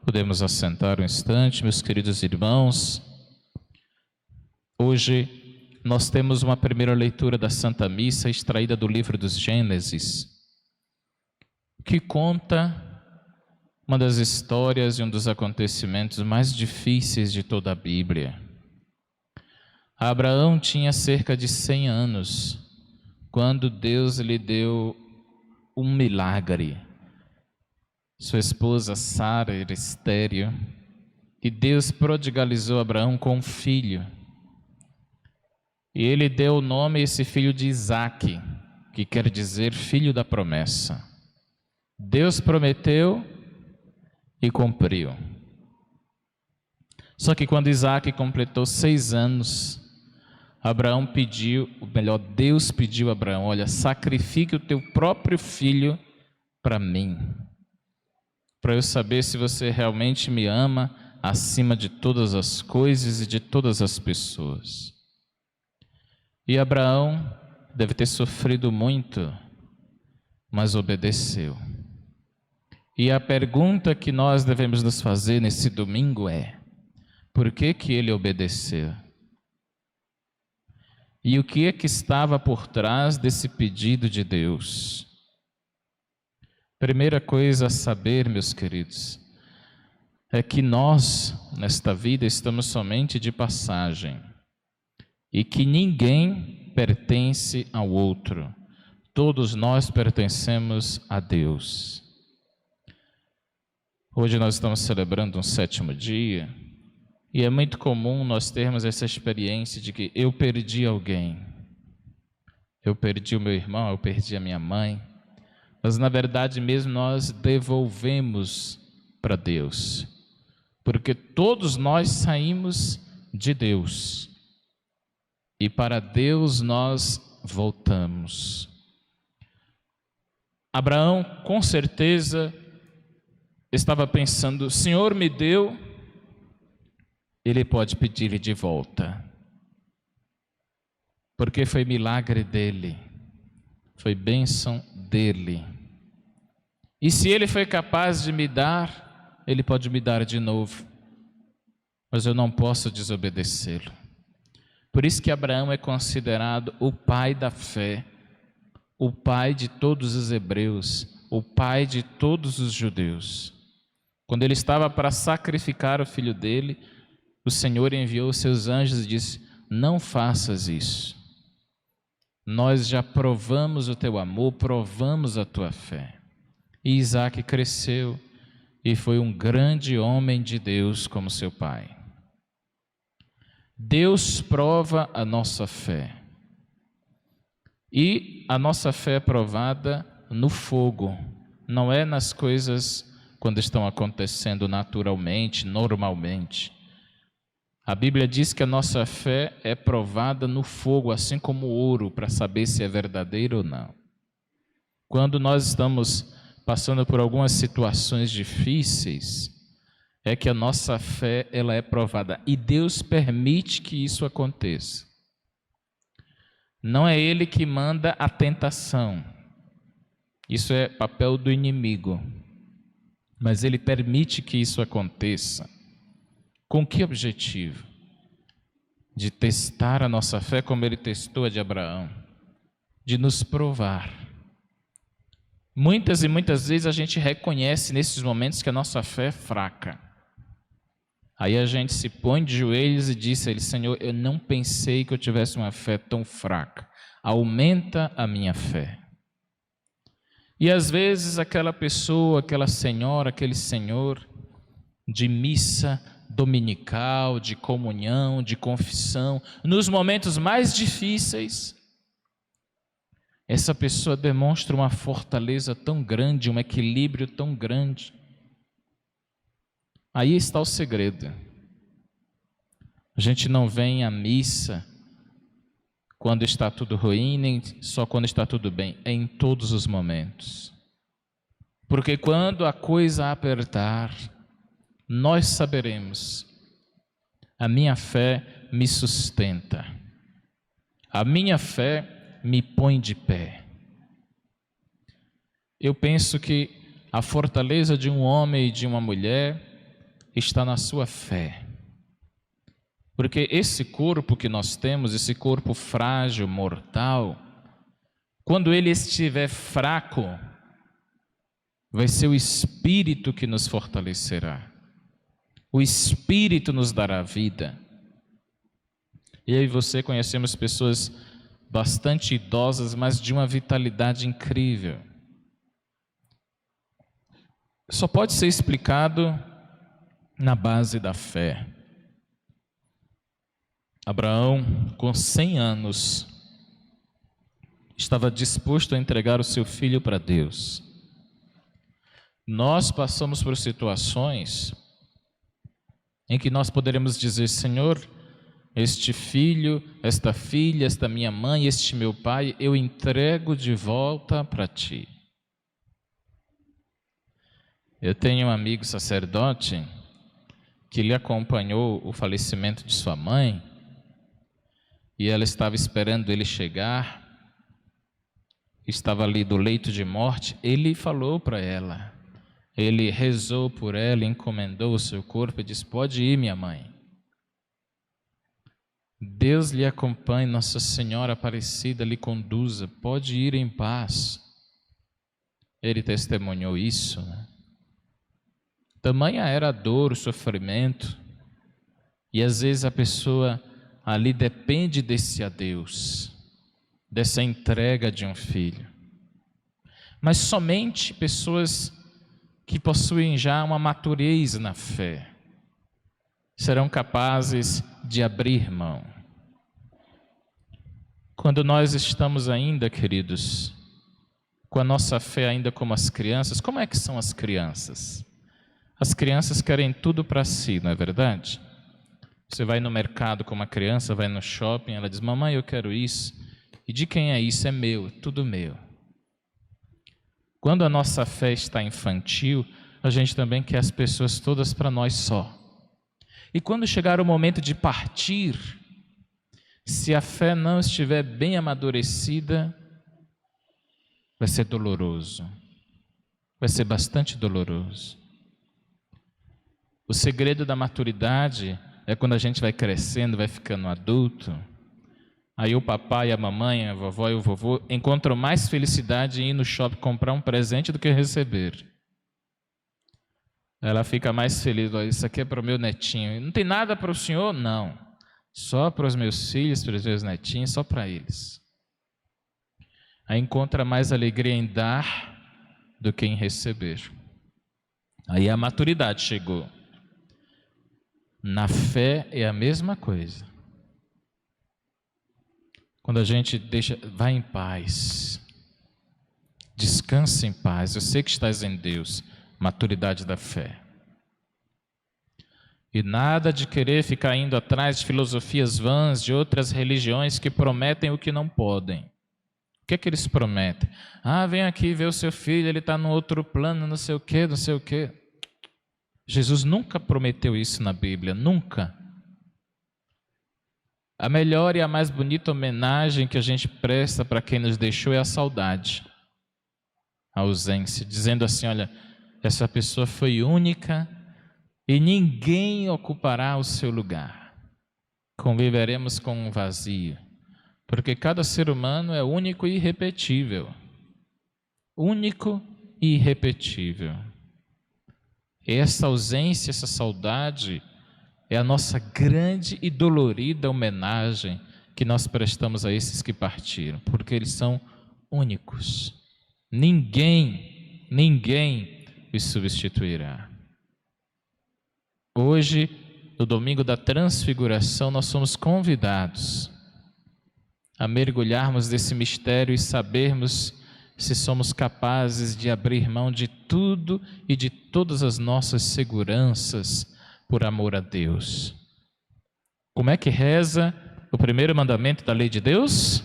Podemos assentar um instante, meus queridos irmãos. Hoje nós temos uma primeira leitura da Santa Missa extraída do livro dos Gênesis, que conta uma das histórias e um dos acontecimentos mais difíceis de toda a Bíblia. Abraão tinha cerca de 100 anos quando Deus lhe deu um milagre. Sua esposa Sara era estéril e Deus prodigalizou Abraão com um filho. E ele deu o nome a esse filho de Isaque, que quer dizer filho da promessa. Deus prometeu e cumpriu. Só que quando Isaque completou 6 anos, Deus pediu a Abraão: olha, sacrifique o teu próprio filho para mim, para eu saber se você realmente me ama acima de todas as coisas e de todas as pessoas. E Abraão deve ter sofrido muito, mas obedeceu. E a pergunta que nós devemos nos fazer nesse domingo é: por que ele obedeceu? E o que é que estava por trás desse pedido de Deus? Primeira coisa a saber, meus queridos, é que nós, nesta vida, estamos somente de passagem e que ninguém pertence ao outro. Todos nós pertencemos a Deus. Hoje nós estamos celebrando um 7º dia e é muito comum nós termos essa experiência de que eu perdi alguém. Eu perdi o meu irmão, eu perdi a minha mãe. Mas na verdade mesmo nós devolvemos para Deus, porque todos nós saímos de Deus e para Deus nós voltamos. Abraão com certeza estava pensando: o Senhor me deu, Ele pode pedir de volta, porque foi milagre dele, foi bênção dele. E se ele foi capaz de me dar, ele pode me dar de novo. Mas eu não posso desobedecê-lo. Por isso que Abraão é considerado o pai da fé, o pai de todos os hebreus, o pai de todos os judeus. Quando ele estava para sacrificar o filho dele, o Senhor enviou os seus anjos e disse: não faças isso. Nós já provamos o teu amor, provamos a tua fé. E Isaque cresceu e foi um grande homem de Deus como seu pai. Deus prova a nossa fé. E a nossa fé é provada no fogo, não é nas coisas quando estão acontecendo naturalmente, normalmente. A Bíblia diz que a nossa fé é provada no fogo, assim como o ouro, para saber se é verdadeiro ou não. Quando nós estamos passando por algumas situações difíceis, é que a nossa fé ela é provada. E Deus permite que isso aconteça. Não é Ele que manda a tentação. Isso é papel do inimigo. Mas Ele permite que isso aconteça. Com que objetivo? De testar a nossa fé como Ele testou a de Abraão. De nos provar. Muitas e muitas vezes a gente reconhece nesses momentos que a nossa fé é fraca. Aí a gente se põe de joelhos e diz a Ele: Senhor, eu não pensei que eu tivesse uma fé tão fraca. Aumenta a minha fé. E às vezes aquela pessoa, aquela senhora, aquele senhor de missa dominical, de comunhão, de confissão, nos momentos mais difíceis, essa pessoa demonstra uma fortaleza tão grande, um equilíbrio tão grande. Aí está o segredo. A gente não vem à missa quando está tudo ruim, nem só quando está tudo bem, é em todos os momentos. Porque quando a coisa apertar, nós saberemos: a minha fé me sustenta, a minha fé me põe de pé. Eu penso que a fortaleza de um homem e de uma mulher está na sua fé. Porque esse corpo que nós temos, esse corpo frágil, mortal, quando ele estiver fraco, vai ser o Espírito que nos fortalecerá. O Espírito nos dará vida. E eu e você conhecemos pessoas bastante idosas, mas de uma vitalidade incrível. Só pode ser explicado na base da fé. Abraão, com 100 anos, estava disposto a entregar o seu filho para Deus. Nós passamos por situações em que nós poderemos dizer: Senhor, este filho, esta filha, esta minha mãe, este meu pai, eu entrego de volta para Ti. Eu tenho um amigo sacerdote que lhe acompanhou o falecimento de sua mãe, e ela estava esperando ele chegar, estava ali do leito de morte. Ele falou para ela, ele rezou por ela, encomendou o seu corpo e disse: pode ir, minha mãe. Deus lhe acompanhe, Nossa Senhora Aparecida lhe conduza, pode ir em paz. Ele testemunhou isso, né? Tamanha era a dor, o sofrimento, e às vezes a pessoa ali depende desse adeus, dessa entrega de um filho. Mas somente pessoas que possuem já uma maturidade na fé serão capazes de abrir mão. Quando nós estamos ainda, queridos, com a nossa fé ainda como as crianças, como é que são as crianças? As crianças querem tudo para si, não é verdade? Você vai no mercado com uma criança, vai no shopping, ela diz: mamãe, eu quero isso. E de quem é isso? É meu, tudo meu. Quando a nossa fé está infantil, a gente também quer as pessoas todas para nós só. E quando chegar o momento de partir, se a fé não estiver bem amadurecida, vai ser doloroso. Vai ser bastante doloroso. O segredo da maturidade é quando a gente vai crescendo, vai ficando adulto. Aí o papai, a mamãe, a vovó e o vovô encontram mais felicidade em ir no shopping comprar um presente do que receber. Ela fica mais feliz: isso aqui é para o meu netinho. Não tem nada para o senhor? Não. Só para os meus filhos, para os meus netinhos, só para eles. Aí encontra mais alegria em dar do que em receber. Aí a maturidade chegou. Na fé é a mesma coisa. Quando a gente deixa, vai em paz, descansa em paz, eu sei que estás em Deus, maturidade da fé. E nada de querer ficar indo atrás de filosofias vãs de outras religiões que prometem o que não podem. O que é que eles prometem? Vem aqui ver o seu filho, ele está no outro plano, não sei o quê, não sei o quê. Jesus nunca prometeu isso na Bíblia, nunca. A melhor e a mais bonita homenagem que a gente presta para quem nos deixou é a saudade, a ausência, dizendo assim: olha, essa pessoa foi única e ninguém ocupará o seu lugar. Conviveremos com um vazio, porque cada ser humano é único e irrepetível. Único e irrepetível. Essa ausência, essa saudade é a nossa grande e dolorida homenagem que nós prestamos a esses que partiram, porque eles são únicos. Ninguém os substituirá. Hoje, no domingo da transfiguração, nós somos convidados a mergulharmos nesse mistério e sabermos se somos capazes de abrir mão de tudo e de todas as nossas seguranças por amor a Deus. Como é que reza o primeiro mandamento da lei de Deus?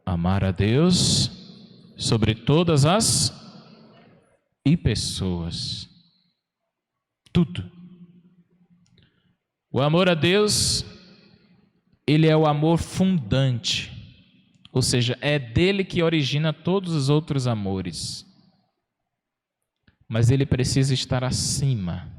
Amar a Deus sobre todas as pessoas. Tudo. O amor a Deus, ele é o amor fundante. Ou seja, é dele que origina todos os outros amores. Mas ele precisa estar acima.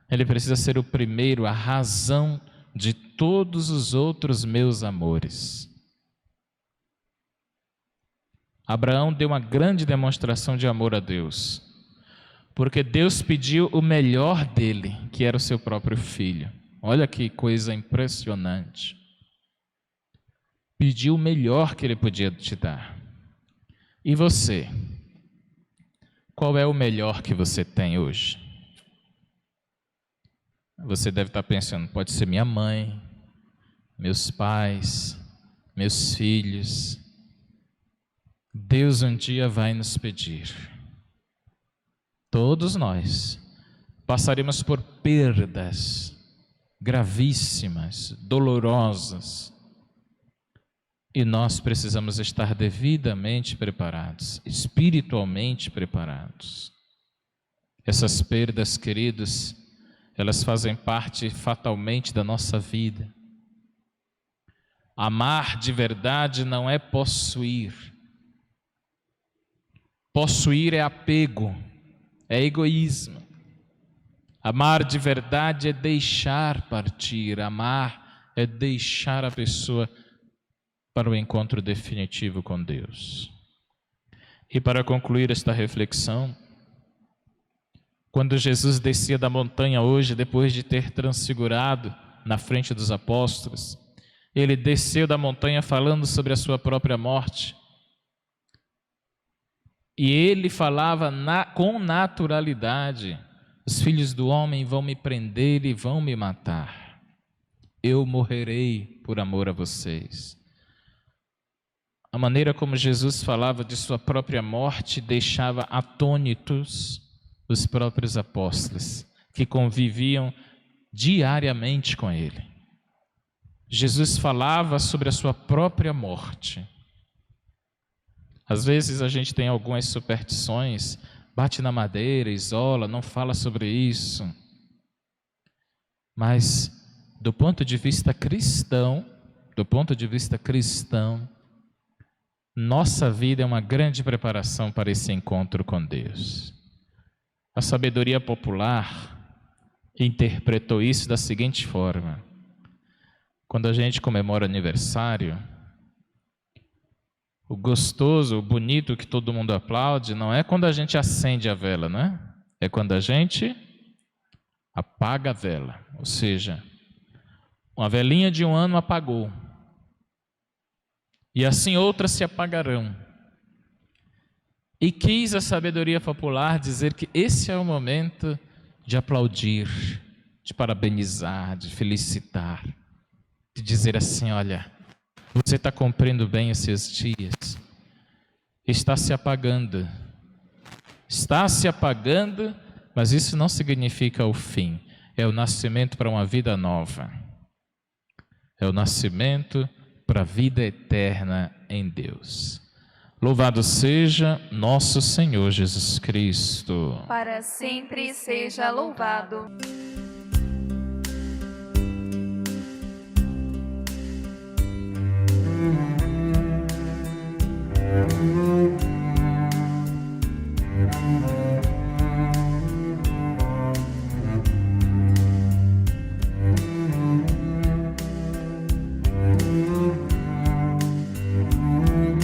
Ele precisa ser o primeiro, a razão de todos os outros meus amores. Abraão deu uma grande demonstração de amor a Deus, porque Deus pediu o melhor dele, que era o seu próprio filho. Olha que coisa impressionante. Pediu o melhor que ele podia te dar. E você? Qual é o melhor que você tem hoje? Você deve estar pensando, pode ser minha mãe, meus pais, meus filhos. Deus um dia vai nos pedir. Todos nós passaremos por perdas gravíssimas, dolorosas, e nós precisamos estar devidamente preparados, espiritualmente preparados. Essas perdas, queridos, elas fazem parte fatalmente da nossa vida. Amar de verdade não é possuir. Possuir é apego, é egoísmo. Amar de verdade é deixar partir. Amar é deixar a pessoa para o encontro definitivo com Deus. E para concluir esta reflexão, quando Jesus descia da montanha hoje, depois de ter transfigurado na frente dos apóstolos, ele desceu da montanha falando sobre a sua própria morte. E ele falava com naturalidade: os filhos do homem vão me prender e vão me matar. Eu morrerei por amor a vocês. A maneira como Jesus falava de sua própria morte deixava atônitos os próprios apóstolos, que conviviam diariamente com ele. Jesus falava sobre a sua própria morte. Às vezes a gente tem algumas superstições, bate na madeira, isola, não fala sobre isso. Mas do ponto de vista cristão, nossa vida é uma grande preparação para esse encontro com Deus. A sabedoria popular interpretou isso da seguinte forma: quando a gente comemora aniversário, o gostoso, o bonito que todo mundo aplaude, não é quando a gente acende a vela, não é? É quando a gente apaga a vela. Ou seja, uma velinha de um ano apagou. E assim outras se apagarão. E quis a sabedoria popular dizer que esse é o momento de aplaudir, de parabenizar, de felicitar, de dizer assim: olha, você está cumprindo bem os seus dias, está se apagando, mas isso não significa o fim, é o nascimento para uma vida nova, é o nascimento para a vida eterna em Deus. Louvado seja nosso Senhor Jesus Cristo. Para sempre seja louvado.